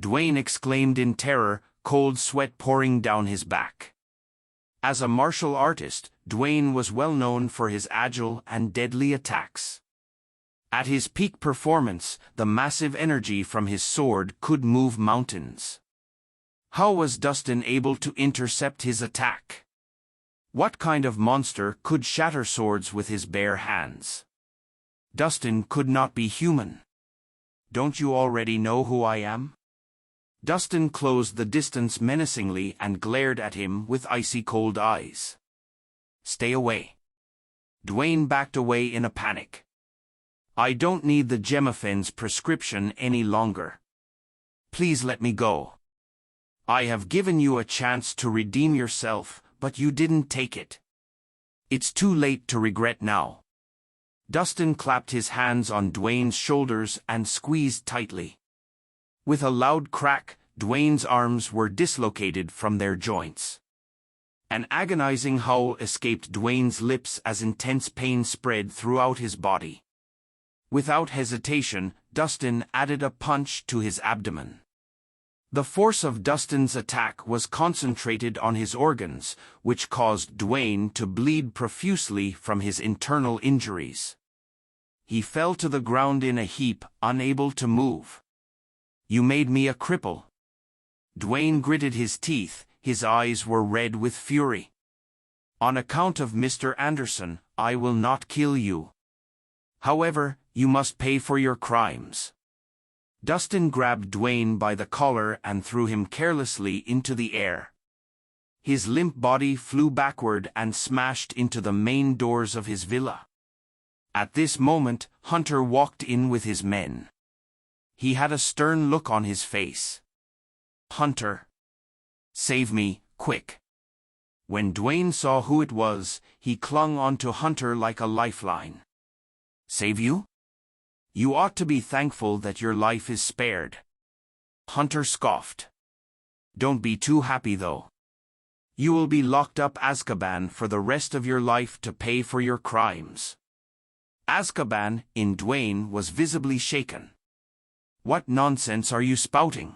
Dwayne exclaimed in terror, cold sweat pouring down his back. As a martial artist, Dwayne was well known for his agile and deadly attacks. At his peak performance, the massive energy from his sword could move mountains. How was Dustin able to intercept his attack? What kind of monster could shatter swords with his bare hands? Dustin could not be human. Don't you already know who I am? Dustin closed the distance menacingly and glared at him with icy-cold eyes. Stay away. Dwayne backed away in a panic. I don't need the Gemafen's prescription any longer. Please let me go. I have given you a chance to redeem yourself, but you didn't take it. It's too late to regret now. Dustin clapped his hands on Dwayne's shoulders and squeezed tightly. With a loud crack, Dwayne's arms were dislocated from their joints. An agonizing howl escaped Dwayne's lips as intense pain spread throughout his body. Without hesitation, Dustin added a punch to his abdomen. The force of Dustin's attack was concentrated on his organs, which caused Dwayne to bleed profusely from his internal injuries. He fell to the ground in a heap, unable to move. You made me a cripple. Dwayne gritted his teeth, his eyes were red with fury. On account of Mr. Anderson, I will not kill you. However, you must pay for your crimes. Dustin grabbed Dwayne by the collar and threw him carelessly into the air. His limp body flew backward and smashed into the main doors of his villa. At this moment, Hunter walked in with his men. He had a stern look on his face. Hunter. Save me, quick. When Dwayne saw who it was, he clung onto Hunter like a lifeline. Save you? You ought to be thankful that your life is spared. Hunter scoffed. Don't be too happy though. You will be locked up Azkaban for the rest of your life to pay for your crimes. Azkaban, in Dwayne, was visibly shaken. What nonsense are you spouting?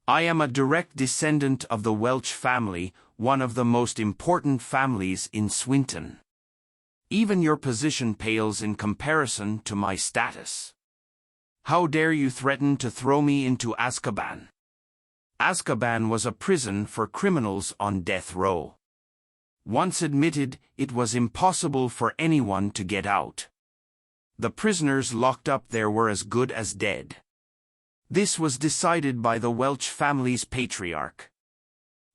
I am a direct descendant of the Welch family, one of the most important families in Swinton. Even your position pales in comparison to my status. How dare you threaten to throw me into Azkaban? Azkaban was a prison for criminals on death row. Once admitted, it was impossible for anyone to get out. The prisoners locked up there were as good as dead. This was decided by the Welch family's patriarch.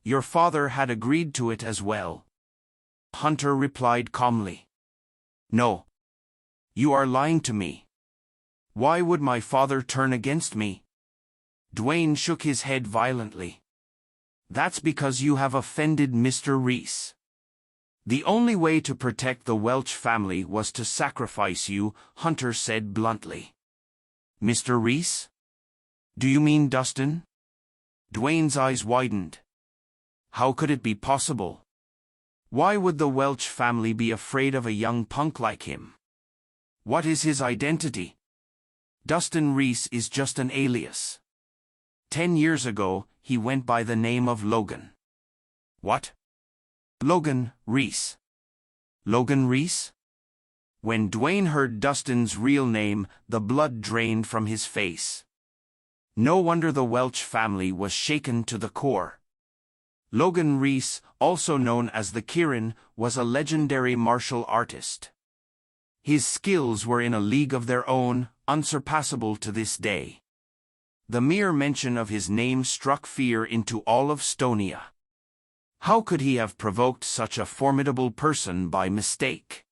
Your father had agreed to it as well. Hunter replied calmly. No. You are lying to me. Why would my father turn against me? Dwayne shook his head violently. That's because you have offended Mr. Rhys. The only way to protect the Welch family was to sacrifice you, Hunter said bluntly. Mr. Rhys? Do you mean Dustin? Dwayne's eyes widened. How could it be possible? Why would the Welch family be afraid of a young punk like him? What is his identity? Dustin Rhys is just an alias. 10 years ago, he went by the name of Logan. What? Logan Rhys. Logan Rhys? When Dwayne heard Dustin's real name, the blood drained from his face. No wonder the Welch family was shaken to the core. Logan Rhys, also known as the Kirrin, was a legendary martial artist. His skills were in a league of their own, unsurpassable to this day. The mere mention of his name struck fear into all of Stonia. How could he have provoked such a formidable person by mistake?